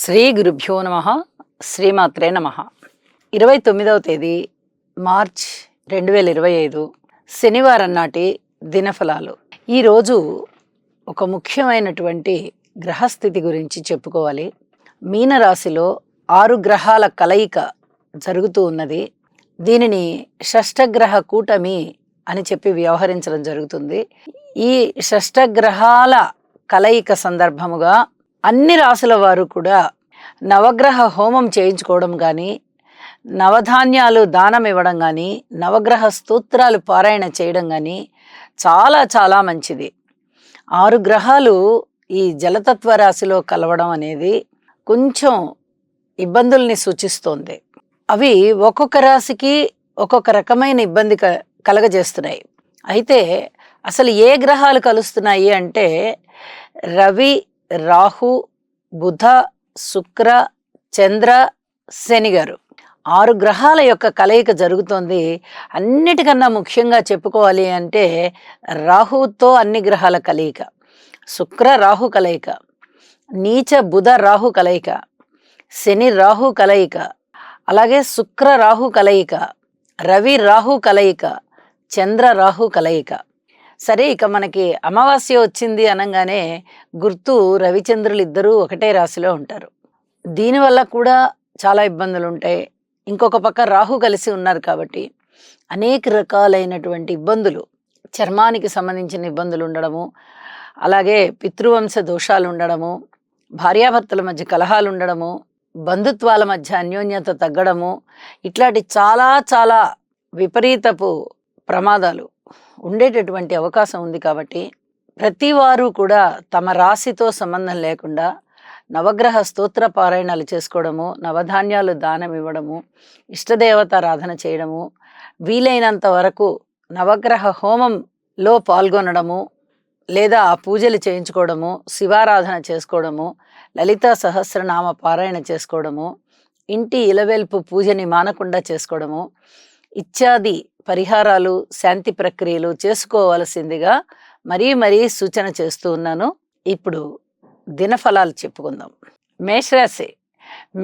శ్రీ గురుభ్యో నమః. శ్రీమాత్రే నమః. 29వ తేదీ మార్చ్ 2025 శనివారం నాటి దినఫలాలు. ఈరోజు ఒక ముఖ్యమైనటువంటి గ్రహస్థితి గురించి చెప్పుకోవాలి. మీనరాశిలో 6 గ్రహాల కలయిక జరుగుతూ ఉన్నది. దీనిని షష్ఠగ్రహ కూటమి అని చెప్పి వ్యవహరించడం జరుగుతుంది. ఈ షష్ఠగ్రహాల కలయిక సందర్భముగా అన్ని రాశుల వారు కూడా నవగ్రహ హోమం చేయించుకోవడం కానీ, నవధాన్యాలు దానం ఇవ్వడం కానీ, నవగ్రహ స్తోత్రాలు పారాయణ చేయడం కానీ చాలా చాలా మంచిది. 6 గ్రహాలు ఈ జలతత్వ రాశిలో కలవడం అనేది కొంచెం ఇబ్బందుల్ని సూచిస్తోంది. అవి ఒక్కొక్క రాశికి ఒక్కొక్క రకమైన ఇబ్బంది కలగజేస్తున్నాయి. అయితే అసలు ఏ గ్రహాలు కలుస్తున్నాయి అంటే రవి, రాహు, బుధ, శుక్ర, చంద్ర, శని గారు 6 గ్రహాల యొక్క కలయిక జరుగుతోంది. అన్నిటికన్నా ముఖ్యంగా చెప్పుకోవాలి అంటే రాహుతో అన్ని గ్రహాల కలయిక, శుక్ర రాహు కలయిక, నీచ బుధ రాహు కలయిక, శని రాహు కలయిక, అలాగే శుక్ర రాహు కలయిక, రవి రాహు కలయిక, చంద్ర రాహు కలయిక. సరే, ఇక మనకి అమావాస్య వచ్చింది అనగానే గుర్తు రవిచంద్రులు ఇద్దరూ ఒకటే రాశిలో ఉంటారు. దీనివల్ల కూడా చాలా ఇబ్బందులు ఉంటాయి. ఇంకొక పక్క రాహు కలిసి ఉన్నారు కాబట్టి అనేక రకాలైనటువంటి ఇబ్బందులు, చర్మానికి సంబంధించిన ఇబ్బందులు ఉండడము, అలాగే పితృవంశ దోషాలు ఉండడము, భార్యాభర్తల మధ్య కలహాలు ఉండడము, బంధుత్వాల మధ్య అన్యోన్యత తగ్గడము, ఇట్లాంటి చాలా చాలా విపరీతపు ప్రమాదాలు ఉండేటటువంటి అవకాశం ఉంది. కాబట్టి ప్రతి వారు కూడా తమ రాశితో సంబంధం లేకుండా నవగ్రహ స్తోత్ర పారాయణాలు చేసుకోవడము, నవధాన్యాలు దానం ఇవ్వడము, ఇష్టదేవతారాధన చేయడము, వీలైనంత వరకు నవగ్రహ హోమంలో పాల్గొనడము, లేదా ఆ పూజలు చేయించుకోవడము, శివారాధన చేసుకోవడము, లలితా సహస్రనామ పారాయణ చేసుకోవడము, ఇంటి ఇలవెల్పు పూజని మానకుండా చేసుకోవడము ఇత్యాది పరిహారాలు, శాంతి ప్రక్రియలు చేసుకోవాల్సిందిగా మరీ సూచన చేస్తూ ఉన్నాను. ఇప్పుడు దినఫలాలు చెప్పుకుందాం.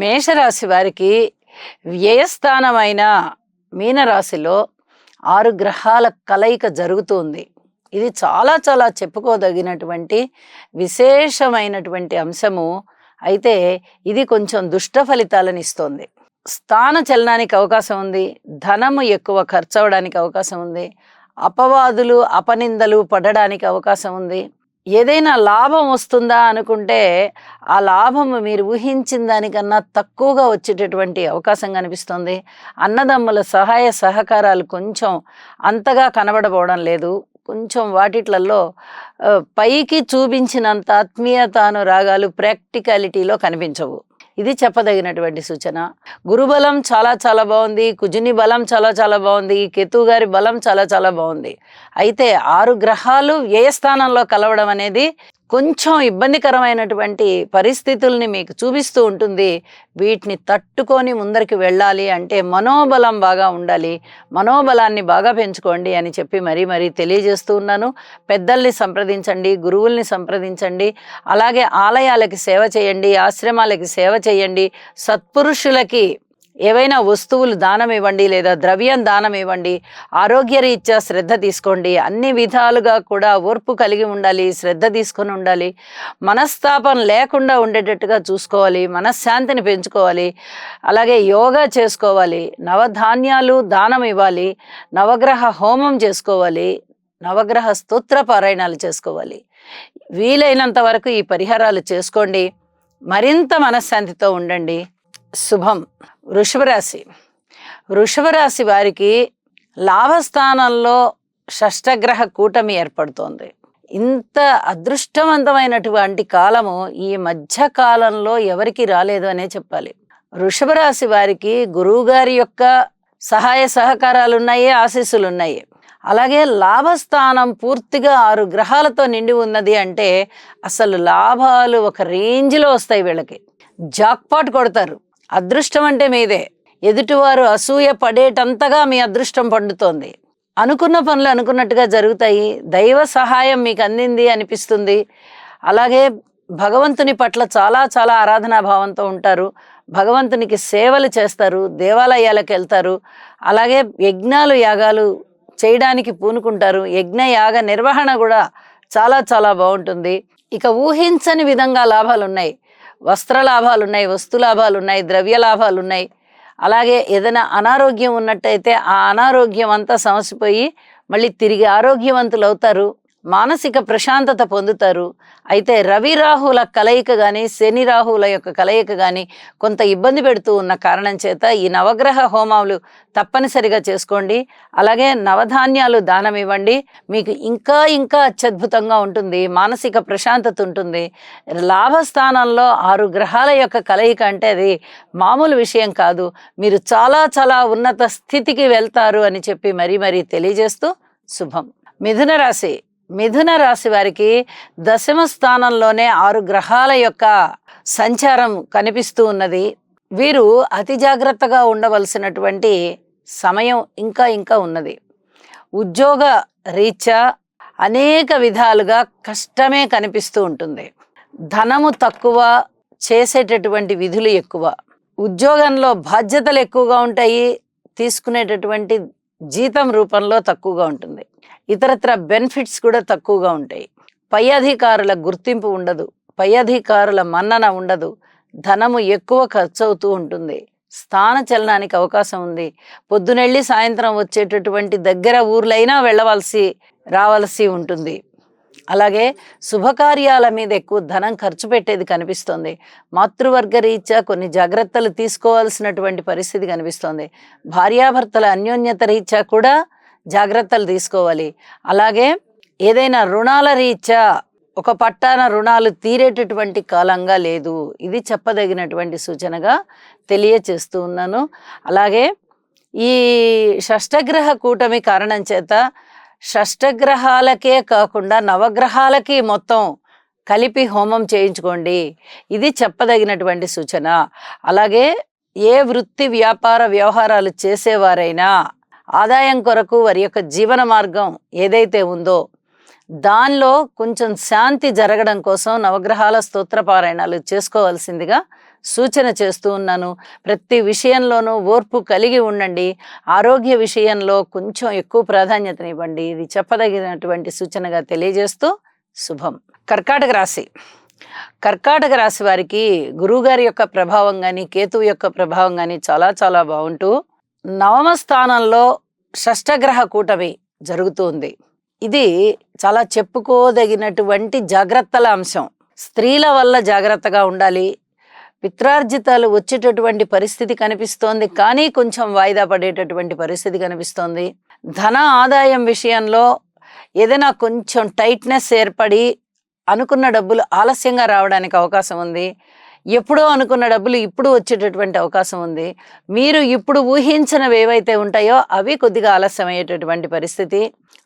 మేషరాశి వారికి వ్యయస్థానమైన మీనరాశిలో 6 గ్రహాల కలయిక జరుగుతుంది. ఇది చాలా చాలా చెప్పుకోదగినటువంటి విశేషమైనటువంటి అంశము. అయితే ఇది కొంచెం దుష్ట ఫలితాలను ఇస్తోంది. స్థాన చలనానికి అవకాశం ఉంది. ధనము ఎక్కువ ఖర్చు అవడానికి అవకాశం ఉంది. అపవాదులు, అపనిందలు పడడానికి అవకాశం ఉంది. ఏదైనా లాభం వస్తుందా అనుకుంటే ఆ లాభం మీరు ఊహించిన దానికన్నా తక్కువగా వచ్చేటటువంటి అవకాశం కనిపిస్తుంది. అన్నదమ్ముల సహాయ సహకారాలు కొంచెం అంతగా కనబడబోవడం లేదు. కొంచెం వాటిట్లలో పైకి చూపించినంత ఆత్మీయతానురాగాలు ప్రాక్టికాలిటీలో కనిపించవు. ఇది చెప్పదగినటువంటి సూచన. గురుబలం చాలా చాలా బాగుంది. కుజుని బలం చాలా చాలా బాగుంది. కేతువు గారి బలం చాలా చాలా బాగుంది. అయితే 6 గ్రహాలు వ్యయస్థానంలో కలవడం అనేది కొంచెం ఇబ్బందికరమైనటువంటి పరిస్థితుల్ని మీకు చూపిస్తూ ఉంటుంది. వీటిని తట్టుకొని ముందరికి వెళ్ళాలి అంటే మనోబలం బాగా ఉండాలి. మనోబలాన్ని బాగా పెంచుకోండి అని చెప్పి మరీ తెలియజేస్తూ ఉన్నాను. పెద్దల్ని సంప్రదించండి, గురువుల్ని సంప్రదించండి, అలాగే ఆలయాలకి సేవ చేయండి, ఆశ్రమాలకి సేవ చేయండి, సత్పురుషులకి ఏవైనా వస్తువులు దానం ఇవ్వండి, లేదా ద్రవ్యం దానం ఇవ్వండి, ఆరోగ్యరీత్యా శ్రద్ధ తీసుకోండి. అన్ని విధాలుగా కూడా ఓర్పు కలిగి ఉండాలి, శ్రద్ధ తీసుకొని ఉండాలి, మనస్తాపం లేకుండా ఉండేటట్టుగా చూసుకోవాలి, మనశ్శాంతిని పెంచుకోవాలి, అలాగే యోగా చేసుకోవాలి, నవధాన్యాలు దానం ఇవ్వాలి, నవగ్రహ హోమం చేసుకోవాలి, నవగ్రహ స్తోత్ర పారాయణాలు చేసుకోవాలి. వీలైనంత వరకు ఈ పరిహారాలు చేసుకోండి. మరింత మనశ్శాంతితో ఉండండి. శుభం. వృషభరాశి వారికి లాభస్థానంలో షష్ఠగ్రహ కూటమి ఏర్పడుతోంది. ఇంత అదృష్టవంతమైనటువంటి కాలము ఈ మధ్య కాలంలో ఎవరికి రాలేదు అనే చెప్పాలి. వృషభరాశి వారికి గురువుగారి యొక్క సహాయ సహకారాలు ఉన్నాయి, ఆశీస్సులు ఉన్నాయి. అలాగే లాభస్థానం పూర్తిగా 6 గ్రహాలతో నిండి ఉన్నది అంటే అసలు లాభాలు ఒక రేంజ్లో వస్తాయి. వీళ్ళకి జాక్పాట్ కొడతారు. అదృష్టం అంటే మీదే. ఎదుటివారు అసూయ పడేటంతగా మీ అదృష్టం పండుతోంది. అనుకున్న పనులు అనుకున్నట్టుగా జరుగుతాయి. దైవ సహాయం మీకు అందింది అనిపిస్తుంది. అలాగే భగవంతుని పట్ల చాలా చాలా ఆరాధనా భావంతో ఉంటారు. భగవంతునికి సేవలు చేస్తారు, దేవాలయాలకు వెళ్తారు. అలాగే యజ్ఞాలు యాగాలు చేయడానికి పూనుకుంటారు. యజ్ఞ యాగ నిర్వహణ కూడా చాలా చాలా బాగుంటుంది. ఇక ఊహించని విధంగా లాభాలున్నాయి. వస్త్ర లాభాలున్నాయి, వస్తు లాభాలున్నాయి, ద్రవ్య లాభాలున్నాయి. అలాగే ఏదైనా అనారోగ్యం ఉన్నట్టయితే ఆ అనారోగ్యం అంతా సమసిపోయి మళ్ళీ తిరిగి ఆరోగ్యవంతులు అవుతారు. మానసిక ప్రశాంతత పొందుతారు. అయితే రవి రాహుల కలయిక కానీ, శని రాహుల యొక్క కలయిక కానీ కొంత ఇబ్బంది పెడుతూ ఉన్న కారణం చేత ఈ నవగ్రహ హోమాలు తప్పనిసరిగా చేసుకోండి. అలాగే నవధాన్యాలు దానం ఇవ్వండి. మీకు ఇంకా ఇంకా అత్యద్భుతంగా ఉంటుంది. మానసిక ప్రశాంతత ఉంటుంది. లాభస్థానంలో 6 గ్రహాల యొక్క కలయిక అంటే అది మామూలు విషయం కాదు. మీరు చాలా చాలా ఉన్నత స్థితికి వెళ్తారు అని చెప్పి మరీ మరీ తెలియజేస్తూ శుభం. మిథున రాశి వారికి దశమ స్థానంలోనే 6 గ్రహాల యొక్క సంచారం కనిపిస్తూ ఉన్నది. వీరు అతి జాగ్రత్తగా ఉండవలసినటువంటి సమయం ఇంకా ఇంకా ఉన్నది. ఉద్యోగ రీత్యా అనేక విధాలుగా కష్టమే కనిపిస్తూ ఉంటుంది. ధనము తక్కువ, చేసేటటువంటి విధులు ఎక్కువ. ఉద్యోగంలో బాధ్యతలు ఎక్కువగా ఉంటాయి, తీసుకునేటటువంటి జీతం రూపంలో తక్కువగా ఉంటుంది. ఇతరత్ర బెనిఫిట్స్ కూడా తక్కువగా ఉంటాయి. పై అధికారుల గుర్తింపు ఉండదు, పై అధికారుల మన్నన ఉండదు. ధనము ఎక్కువ ఖర్చు అవుతూ ఉంటుంది. స్థాన చలనానికి అవకాశం ఉంది. పొద్దునెళ్ళి సాయంత్రం వచ్చేటటువంటి దగ్గర ఊర్లైనా రావాల్సి ఉంటుంది. అలాగే శుభకార్యాల మీద ఎక్కువ ధనం ఖర్చు పెట్టేది కనిపిస్తోంది. మాతృవర్గ రీత్యా కొన్ని జాగ్రత్తలు తీసుకోవాల్సినటువంటి పరిస్థితి కనిపిస్తోంది. భార్యాభర్తల అన్యోన్యత రీత్యా కూడా జాగ్రత్తలు తీసుకోవాలి. అలాగే ఏదైనా రుణాల రీత్యా ఒక పట్టాన రుణాలు తీరేటటువంటి కాలంగా లేదు. ఇది చెప్పదగినటువంటి సూచనగా తెలియచేస్తూ ఉన్నాను. అలాగే ఈ షష్టగ్రహ కూటమి కారణం చేత షష్టగ్రహాలకే కాకుండా నవగ్రహాలకి మొత్తం కలిపి హోమం చేయించుకోండి. ఇది చెప్పదగినటువంటి సూచన. అలాగే ఏ వృత్తి వ్యాపార వ్యవహారాలు చేసేవారైనా ఆదాయం కొరకు వారి యొక్క జీవన మార్గం ఏదైతే ఉందో దానిలో కొంచెం శాంతి జరగడం కోసం నవగ్రహాల స్తోత్ర పారాయణాలు చేసుకోవాల్సిందిగా సూచన చేస్తూ ఉన్నాను. ప్రతి విషయంలోనూ ఓర్పు కలిగి ఉండండి. ఆరోగ్య విషయంలో కొంచెం ఎక్కువ ప్రాధాన్యతనివ్వండి. ఇది చెప్పదగినటువంటి సూచనగా తెలియజేస్తూ శుభం. కర్కాటక రాశి వారికి గురువుగారి యొక్క ప్రభావం కానీ, కేతువు యొక్క ప్రభావం కానీ చాలా చాలా బాగుంటూ నవమ స్థానంలో షష్టగ్రహ కూటమి జరుగుతుంది. ఇది చాలా చెప్పుకోదగినటువంటి జాగ్రత్తల అంశం. స్త్రీల వల్ల జాగ్రత్తగా ఉండాలి. పిత్రార్జితాలు వచ్చేటటువంటి పరిస్థితి కనిపిస్తోంది, కానీ కొంచెం వాయిదా పడేటటువంటి పరిస్థితి కనిపిస్తోంది. ధన ఆదాయం విషయంలో ఏదైనా కొంచెం టైట్నెస్ ఏర్పడి అనుకున్న డబ్బులు ఆలస్యంగా రావడానికి అవకాశం ఉంది. ఎప్పుడో అనుకున్న డబ్బులు ఇప్పుడు వచ్చేటటువంటి అవకాశం ఉంది. మీరు ఇప్పుడు ఊహించినవి ఏవైతే ఉంటాయో అవి కొద్దిగా ఆలస్యం అయ్యేటటువంటి పరిస్థితి.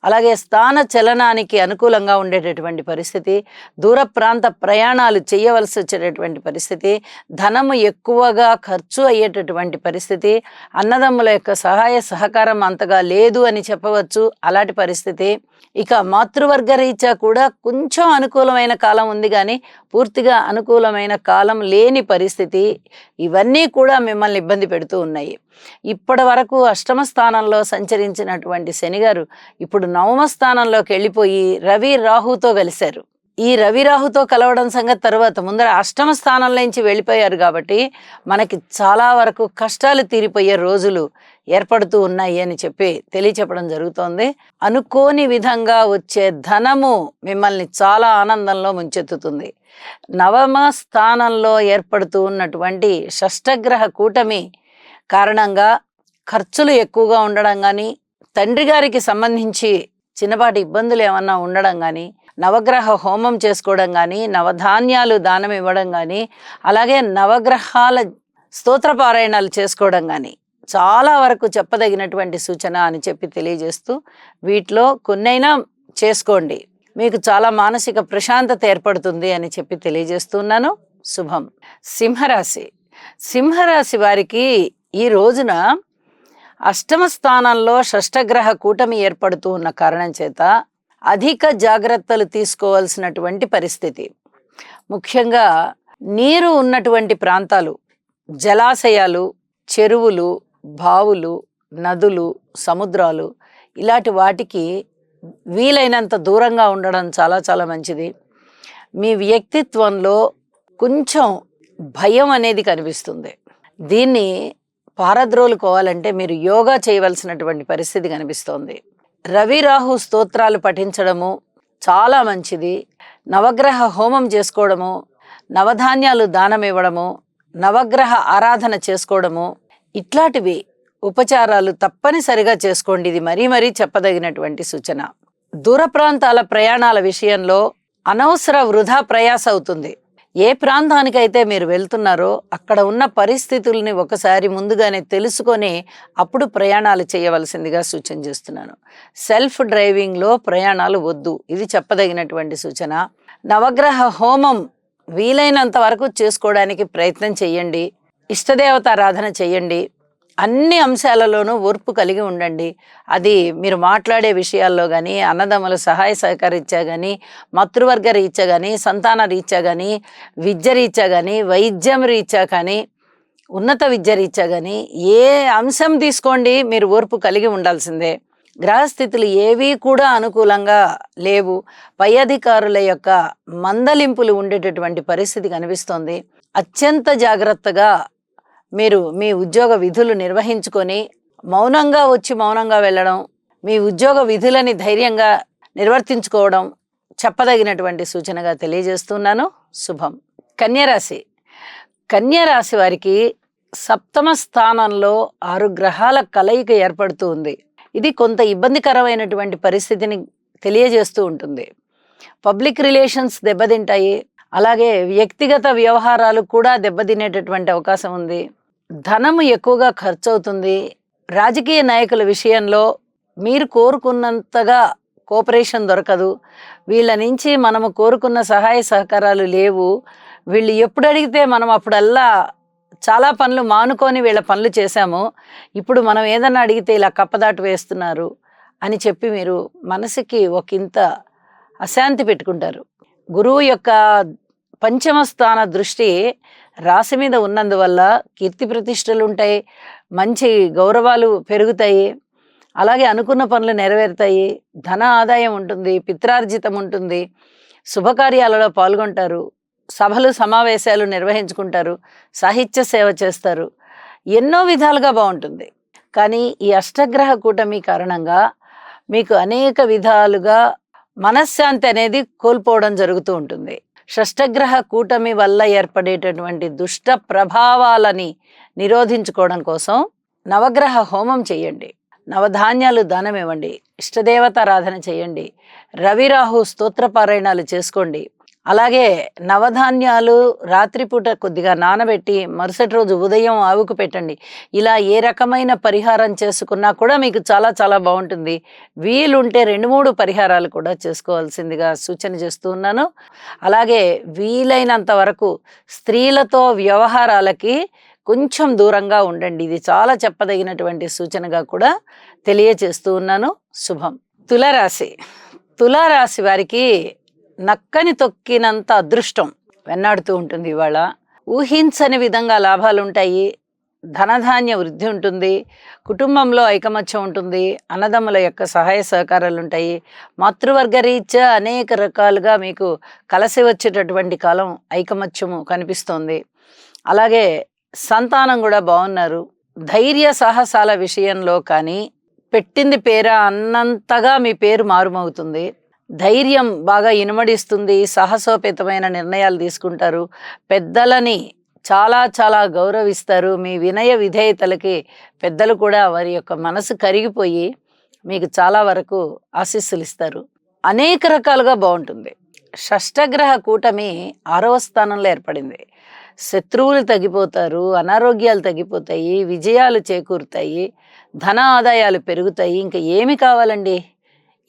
అలాగే స్థాన చలనానికి అనుకూలంగా ఉండేటటువంటి పరిస్థితి. దూర ప్రాంత ప్రయాణాలు చేయవలసి వచ్చేటటువంటి పరిస్థితి. ధనము ఎక్కువగా ఖర్చు అయ్యేటటువంటి పరిస్థితి. అన్నదమ్ముల యొక్క సహాయ సహకారం అంతగా లేదు అని చెప్పవచ్చు, అలాంటి పరిస్థితి. ఇక మాతృవర్గ రీత్యా కూడా కొంచెం అనుకూలమైన కాలం ఉంది, కానీ పూర్తిగా అనుకూలమైన కాలం లేని పరిస్థితి. ఇవన్నీ కూడా మిమ్మల్ని ఇబ్బంది పెడుతూ ఉన్నాయి. ఇప్పటి వరకు అష్టమ స్థానంలో సంచరించినటువంటి శనిగారు ఇప్పుడు నవమ స్థానంలోకి వెళ్ళిపోయి రవి రాహుతో కలిశారు. ఈ రవి రాహుతో కలవడం సంగతి తర్వాత ముందర అష్టమ స్థానంలో నుంచి వెళ్ళిపోయారు కాబట్టి మనకి చాలా వరకు కష్టాలు తీరిపోయే రోజులు ఏర్పడుతూ ఉన్నాయి అని చెప్పి తెలియచెప్పడం జరుగుతోంది. అనుకోని విధంగా వచ్చే ధనము మిమ్మల్ని చాలా ఆనందంలో ముంచెత్తుతుంది. నవమ స్థానంలో ఏర్పడుతూ ఉన్నటువంటి షష్టగ్రహ కూటమి కారణంగా ఖర్చులు ఎక్కువగా ఉండడం కానీ, తండ్రి గారికి సంబంధించి చిన్నపాటి ఇబ్బందులు ఏమన్నా ఉండడం కానీ, నవగ్రహ హోమం చేసుకోవడం కానీ, నవధాన్యాలు దానం ఇవ్వడం కానీ, అలాగే నవగ్రహాల స్తోత్ర పారాయణాలు చేసుకోవడం కానీ చాలా వరకు చెప్పదగినటువంటి సూచన అని చెప్పి తెలియజేస్తూ వీటిలో కొన్నైనా చేసుకోండి. మీకు చాలా మానసిక ప్రశాంతత ఏర్పడుతుంది అని చెప్పి తెలియజేస్తున్నాను. శుభం. సింహరాశి వారికి ఈ రోజున అష్టమ స్థానంలో షష్టగ్రహ కూటమి ఏర్పడుతూ ఉన్న కారణం చేత అధిక జాగ్రత్తలు తీసుకోవాల్సినటువంటి పరిస్థితి. ముఖ్యంగా నీరు ఉన్నటువంటి ప్రాంతాలు, జలాశయాలు, చెరువులు, బావులు, నదులు, సముద్రాలు ఇలాంటి వాటికి వీలైనంత దూరంగా ఉండడం చాలా చాలా మంచిది. మీ వ్యక్తిత్వంలో కొంచెం భయం అనేది కనిపిస్తుంది. దీన్ని పారద్రోలుకోవాలంటే మీరు యోగా చేయవలసినటువంటి పరిస్థితి కనిపిస్తోంది. రవి రాహు స్తోత్రాలు పఠించడము చాలా మంచిది. నవగ్రహ హోమం చేసుకోవడము, నవధాన్యాలు దానం ఇవ్వడము, నవగ్రహ ఆరాధన చేసుకోవడము, ఇట్లాంటివి ఉపచారాలు తప్పనిసరిగా చేసుకోండి. ఇది మరీ మరీ చెప్పదగినటువంటి సూచన. దూర ప్రాంతాల ప్రయాణాల విషయంలో అనవసర వృధా ప్రయాస అవుతుంది. ఏ ప్రాంతానికైతే మీరు వెళ్తున్నారో అక్కడ ఉన్న పరిస్థితుల్ని ఒకసారి ముందుగానే తెలుసుకొని అప్పుడు ప్రయాణాలు చేయవలసిందిగా సూచన చేస్తున్నాను. సెల్ఫ్ డ్రైవింగ్లో ప్రయాణాలు వద్దు, ఇది చెప్పదగినటువంటి సూచన. నవగ్రహ హోమం వీలైనంత వరకు చేసుకోవడానికి ప్రయత్నం చేయండి. ఇష్టదేవతారాధన చేయండి. అన్ని అంశాలలోనూ ఓర్పు కలిగి ఉండండి. అది మీరు మాట్లాడే విషయాల్లో కానీ, అన్నదమ్ముల సహాయ సహకరించా కానీ, మాతృవర్గ రీత్యా కానీ, సంతాన రీత్యా కానీ, విద్య రీత్యా కానీ, వైద్యం రీత్యా కానీ, ఉన్నత విద్య రీత్యా కానీ, ఏ అంశం తీసుకోండి మీరు ఓర్పు కలిగి ఉండాల్సిందే. గ్రహస్థితులు ఏవీ కూడా అనుకూలంగా లేవు. పై అధికారుల యొక్క మందలింపులు ఉండేటటువంటి పరిస్థితి కనిపిస్తోంది. అత్యంత జాగ్రత్తగా మీరు మీ ఉద్యోగ విధులు నిర్వహించుకొని మౌనంగా వచ్చి మౌనంగా వెళ్ళడం, మీ ఉద్యోగ విధులని ధైర్యంగా నిర్వర్తించుకోవడం చెప్పదగినటువంటి సూచనగా తెలియజేస్తున్నాను. శుభం. కన్యరాశి. కన్యరాశి వారికి సప్తమ స్థానంలో 6 గ్రహాల కలయిక ఏర్పడుతూ ఉంది. ఇది కొంత ఇబ్బందికరమైనటువంటి పరిస్థితిని తెలియజేస్తూ ఉంటుంది. పబ్లిక్ రిలేషన్స్ దెబ్బతింటాయి. అలాగే వ్యక్తిగత వ్యవహారాలు కూడా దెబ్బతినేటటువంటి అవకాశం ఉంది. ధనము ఎక్కువగా ఖర్చు అవుతుంది. రాజకీయ నాయకుల విషయంలో మీరు కోరుకున్నంతగా కోఆపరేషన్ దొరకదు. వీళ్ళ నుంచి మనము కోరుకున్న సహాయ సహకారాలు లేవు. వీళ్ళు ఎప్పుడు అడిగితే మనం అప్పుడల్లా చాలా పనులు మానుకొని వీళ్ళ పనులు చేశాము. ఇప్పుడు మనం ఏదన్నా అడిగితే ఇలా కప్పదాటు వేస్తున్నారు అని చెప్పి మీరు మనసుకి ఒకంత అశాంతి పెట్టుకుంటారు. గురువు యొక్క పంచమ స్థాన దృష్టి రాశి మీద ఉన్నందువల్ల కీర్తి ప్రతిష్టలు ఉంటాయి, మంచి గౌరవాలు పెరుగుతాయి, అలాగే అనుకున్న పనులు నెరవేరుతాయి, ధన ఆదాయం ఉంటుంది, పిత్రార్జితం ఉంటుంది, శుభకార్యాలలో పాల్గొంటారు, సభలు సమావేశాలు నిర్వహించుకుంటారు, సాహిత్య సేవ చేస్తారు. ఎన్నో విధాలుగా బాగుంటుంది. కానీ ఈ అష్టగ్రహ కూటమి కారణంగా మీకు అనేక విధాలుగా మనశ్శాంతి అనేది కోల్పోవడం జరుగుతూ ఉంటుంది. షష్టగ్రహ కూటమి వల్ల ఏర్పడేటటువంటి దుష్ట ప్రభావాలని నిరోధించుకోవడం కోసం నవగ్రహ హోమం చేయండి, నవధాన్యాలు దానం ఇవ్వండి, ఇష్టదేవతారాధన చేయండి, రవిరాహు స్తోత్రపారాయణాలు చేసుకోండి. అలాగే నవధాన్యాలు రాత్రిపూట కొద్దిగా నానబెట్టి మరుసటి రోజు ఉదయం ఆవుకు పెట్టండి. ఇలా ఏ రకమైన పరిహారం చేసుకున్నా కూడా మీకు చాలా చాలా బాగుంటుంది. వీలుంటే 2-3 పరిహారాలు కూడా చేసుకోవాల్సిందిగా సూచన చేస్తూ ఉన్నాను. అలాగే వీలైనంత వరకు స్త్రీలతో వ్యవహారాలకి కొంచెం దూరంగా ఉండండి. ఇది చాలా చెప్పదగినటువంటి సూచనగా కూడా తెలియజేస్తూ ఉన్నాను. శుభం. తులారాశి. తులారాశి వారికి నక్కని తొక్కినంత అదృష్టం వెన్నాడుతూ ఉంటుంది. ఇవాళ ఊహించని విధంగా లాభాలు ఉంటాయి, ధనధాన్య వృద్ధి ఉంటుంది, కుటుంబంలో ఐకమత్యం ఉంటుంది, అన్నదమ్ముల యొక్క సహాయ సహకారాలు ఉంటాయి, మాతృవర్గ రీత్యా అనేక రకాలుగా మీకు కలిసి వచ్చేటటువంటి కాలం ఐకమత్యము కనిపిస్తోంది. అలాగే సంతానం కూడా బాగున్నారు. ధైర్య సాహసాల విషయంలో కానీ పెట్టింది పేరా అన్నంతగా మీ పేరు మారుమవుతుంది. ధైర్యం బాగా ఇనుమడిస్తుంది, సాహసోపేతమైన నిర్ణయాలు తీసుకుంటారు, పెద్దలని చాలా చాలా గౌరవిస్తారు. మీ వినయ విధేయతలకి పెద్దలు కూడా వారి యొక్క మనసు కరిగిపోయి మీకు చాలా వరకు ఆశీస్సులు ఇస్తారు. అనేక రకాలుగా బాగుంటుంది. షష్టగ్రహ కూటమి 6వ స్థానంలో ఏర్పడింది. శత్రువులు తగ్గిపోతారు, అనారోగ్యాలు తగ్గిపోతాయి, విజయాలు చేకూరుతాయి, ధన ఆదాయాలు పెరుగుతాయి. ఇంకా ఏమి కావాలండి?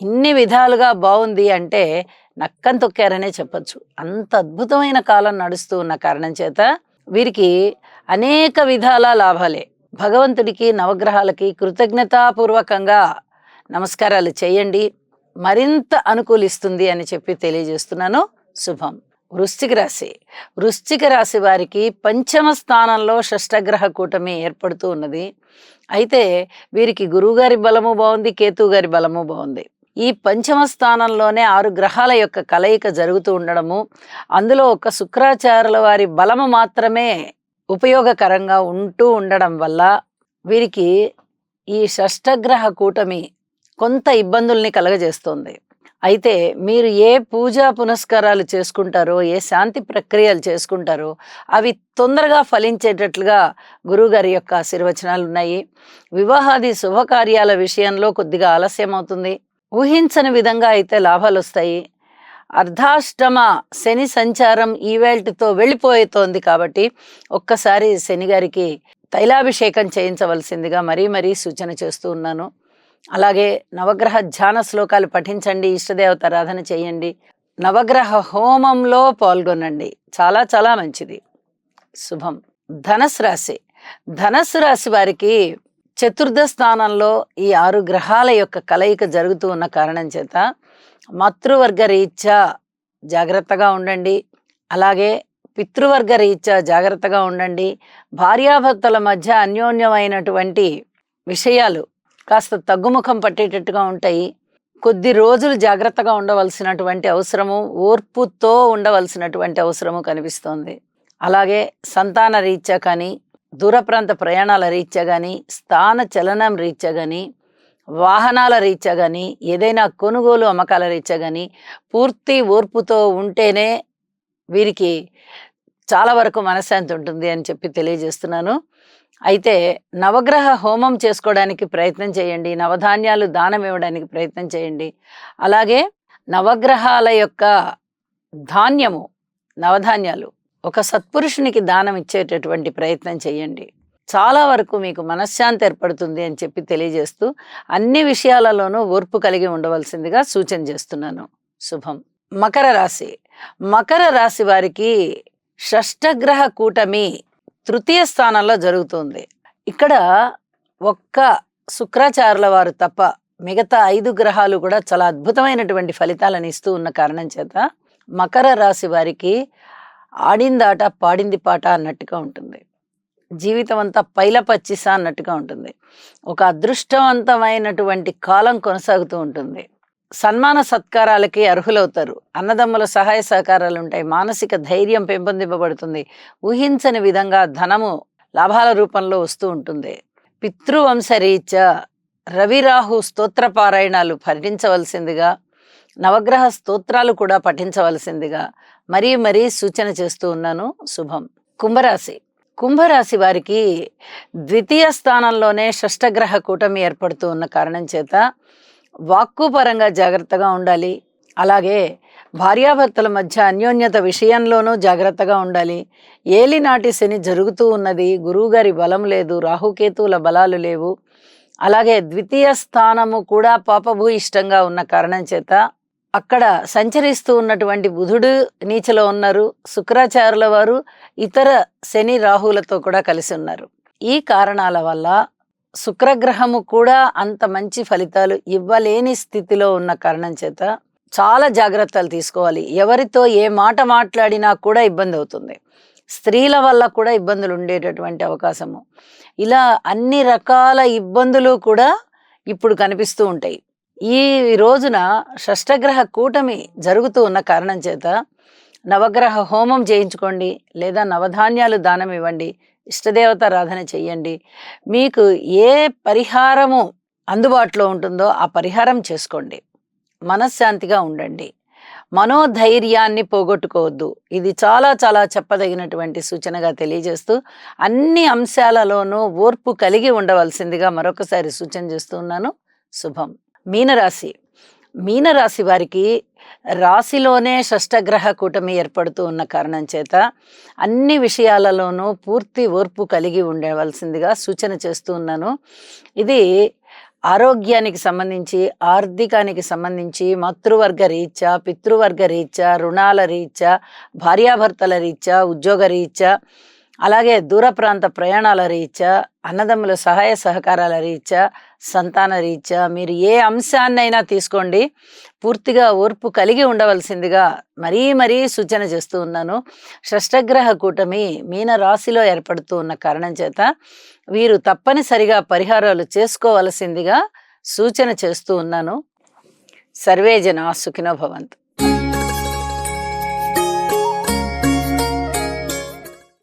ఇన్ని విధాలుగా బాగుంది అంటే నక్కని తొక్కారనే చెప్పచ్చు. అంత అద్భుతమైన కాలం నడుస్తూ ఉన్న కారణం చేత వీరికి అనేక విధాల లాభాలే. భగవంతుడికి నవగ్రహాలకి కృతజ్ఞతాపూర్వకంగా నమస్కారాలు చేయండి, మరింత అనుకూలిస్తుంది అని చెప్పి తెలియజేస్తున్నాను. శుభం. వృశ్చిక రాశి. వృశ్చిక రాశి వారికి పంచమ స్థానంలో షష్టగ్రహ కూటమి ఏర్పడుతూ ఉన్నది. అయితే వీరికి గురువుగారి బలము బాగుంది, కేతువు గారి బలము బాగుంది. ఈ పంచమ స్థానంలోనే 6 గ్రహాల యొక్క కలయిక జరుగుతూ ఉండడము, అందులో ఒక శుక్రాచార్యుల వారి బలము మాత్రమే ఉపయోగకరంగా ఉంటూ ఉండడం వల్ల వీరికి ఈ షష్టగ్రహ కూటమి కొంత ఇబ్బందుల్ని కలగజేస్తుంది. అయితే మీరు ఏ పూజా పునస్కారాలు చేసుకుంటారో, ఏ శాంతి ప్రక్రియలు చేసుకుంటారో అవి తొందరగా ఫలించేటట్లుగా గురువుగారి యొక్క ఆశీర్వచనాలు ఉన్నాయి. వివాహాది శుభకార్యాల విషయంలో కొద్దిగా ఆలస్యం అవుతుంది. ఊహించని విధంగా అయితే లాభాలు వస్తాయి. అర్ధాష్టమ శని సంచారం ఈవేల్టితో వెళ్ళిపోతోంది కాబట్టి ఒక్కసారి శని గారికి తైలాభిషేకం చేయించవలసిందిగా మరీ సూచన చేస్తూ ఉన్నాను. అలాగే నవగ్రహ ధ్యాన శ్లోకాలు పఠించండి, ఇష్టదేవత ఆరాధన చేయండి, నవగ్రహ హోమంలో పాల్గొనండి. చాలా మంచిది. శుభం. ధనస్సు రాశి. ధనస్సు రాశి వారికి చతుర్థ స్థానంలో ఈ 6 గ్రహాల యొక్క కలయిక జరుగుతూ ఉన్న కారణం చేత మాతృవర్గ రీత్యా జాగ్రత్తగా ఉండండి. అలాగే పితృవర్గ రీత్యా జాగ్రత్తగా ఉండండి. భార్యాభర్తల మధ్య అన్యోన్యమైనటువంటి విషయాలు కాస్త తగ్గుముఖం పట్టేటట్టుగా ఉంటాయి. కొద్ది రోజులు జాగ్రత్తగా ఉండవలసినటువంటి అవసరము, ఓర్పుతో ఉండవలసినటువంటి అవసరము కనిపిస్తోంది. అలాగే సంతాన రీత్యా కానీ, దూర ప్రాంత ప్రయాణాల రీత్యా కానీ, స్థాన చలనం రీత్యా కానీ, వాహనాల రీత్యా కానీ, ఏదైనా కొనుగోలు అమ్మకాల రీత్యా కానీ పూర్తి ఓర్పుతో ఉంటేనే వీరికి చాలా వరకు మనశ్శాంతి ఉంటుంది అని చెప్పి తెలియజేస్తున్నాను. అయితే నవగ్రహ హోమం చేసుకోవడానికి ప్రయత్నం చేయండి. నవధాన్యాలు దానం ఇవ్వడానికి ప్రయత్నం చేయండి. అలాగే నవగ్రహాల యొక్క ధాన్యము, నవధాన్యాలు ఒక సత్పురుషునికి దానం ఇచ్చేటటువంటి ప్రయత్నం చేయండి. చాలా వరకు మీకు మనశ్శాంతి ఏర్పడుతుంది అని చెప్పి తెలియజేస్తూ అన్ని విషయాలలోనూ ఓర్పు కలిగి ఉండవలసిందిగా సూచన చేస్తున్నాను. శుభం. మకర రాశి. మకర రాశి వారికి షష్టగ్రహ కూటమి తృతీయ స్థానంలో జరుగుతుంది. ఇక్కడ ఒక్క శుక్రాచార్యుల వారు తప్ప మిగతా 5 గ్రహాలు కూడా చాలా అద్భుతమైనటువంటి ఫలితాలను ఇస్తూ ఉన్న కారణం చేత మకర రాశి వారికి ఆడిందాట పాడింది పాట అన్నట్టుగా ఉంటుంది. జీవితం అంతా పైలపచ్చిసా అన్నట్టుగా ఉంటుంది. ఒక అదృష్టవంతమైనటువంటి కాలం కొనసాగుతూ ఉంటుంది. సన్మాన సత్కారాలకి అర్హులవుతారు. అన్నదమ్ముల సహాయ సహకారాలు ఉంటాయి. మానసిక ధైర్యం పెంపొందింపబడుతుంది. ఊహించని విధంగా ధనము లాభాల రూపంలో వస్తూ ఉంటుంది. పితృవంశరీత్యా రవిరాహు స్తోత్ర పారాయణాలు పఠించవలసిందిగా, నవగ్రహ స్తోత్రాలు కూడా పఠించవలసిందిగా మరీ సూచన చేస్తూ ఉన్నాను. శుభం. కుంభరాశి. కుంభరాశి వారికి ద్వితీయ స్థానంలోనే షష్టగ్రహ కూటమి ఏర్పడుతూ ఉన్న కారణం చేత వాక్కు పరంగా జాగ్రత్తగా ఉండాలి. అలాగే భార్యాభర్తల మధ్య అన్యోన్యత విషయంలోనూ జాగ్రత్తగా ఉండాలి. ఏలినాటి శని జరుగుతూ ఉన్నది. గురువుగారి బలం లేదు, రాహుకేతువుల బలాలు లేవు. అలాగే ద్వితీయ స్థానము కూడా పాపభూయిష్టంగా ఉన్న కారణం చేత అక్కడ సంచరిస్తూ ఉన్నటువంటి బుధుడు నీచలో ఉన్నారు. శుక్రాచార్యుల వారు ఇతర శని రాహులతో కూడా కలిసి ఉన్నారు. ఈ కారణాల వల్ల శుక్రగ్రహము కూడా అంత మంచి ఫలితాలు ఇవ్వలేని స్థితిలో ఉన్న కారణం చేత చాలా జాగ్రత్తలు తీసుకోవాలి. ఎవరితో ఏ మాట మాట్లాడినా కూడా ఇబ్బంది అవుతుంది. స్త్రీల వల్ల కూడా ఇబ్బందులు ఉండేటటువంటి అవకాశము. ఇలా అన్ని రకాల ఇబ్బందులు కూడా ఇప్పుడు కనిపిస్తూ ఉంటాయి. ఈ రోజున షష్టగ్రహ కూటమి జరుగుతూ ఉన్న కారణం చేత నవగ్రహ హోమం చేయించుకోండి, లేదా నవధాన్యాలు దానం ఇవ్వండి, ఇష్టదేవత ఆరాధన చెయ్యండి. మీకు ఏ పరిహారము అందుబాటులో ఉంటుందో ఆ పరిహారం చేసుకోండి. మనశ్శాంతిగా ఉండండి. మనోధైర్యాన్ని పోగొట్టుకోవద్దు. ఇది చాలా చెప్పదగినటువంటి సూచనగా తెలియజేస్తూ అన్ని అంశాలలోనూ ఓర్పు కలిగి ఉండవలసిందిగా మరొకసారి సూచన చేస్తూ ఉన్నాను. శుభం. మీనరాశి. మీనరాశి వారికి రాశిలోనే షష్టగ్రహ కూటమి ఏర్పడుతూ ఉన్న కారణం చేత అన్ని విషయాలలోనూ పూర్తి ఓర్పు కలిగి ఉండవలసిందిగా సూచన చేస్తూ ఉన్నాను. ఇది ఆరోగ్యానికి సంబంధించి, ఆర్థికానికి సంబంధించి, మాతృవర్గ రీత్యా, పితృవర్గ రీత్యా, రుణాల రీత్యా, భార్యాభర్తల రీత్యా, ఉద్యోగ రీత్యా, అలాగే దూర ప్రాంత ప్రయాణాల రీత్యా, అన్నదమ్ముల సహాయ సహకారాల రీత్యా, సంతాన రీత్యా మీరు ఏ అంశాన్నైనా తీసుకోండి, పూర్తిగా ఓర్పు కలిగి ఉండవలసిందిగా మరీ మరీ సూచన చేస్తూ ఉన్నాను. షష్టగ్రహ కూటమి మీన రాశిలో ఏర్పడుతూ ఉన్న కారణం చేత వీరు తప్పనిసరిగా పరిహారాలు చేసుకోవలసిందిగా సూచన చేస్తూ ఉన్నాను. సర్వే జనా సుఖినో భవంతు.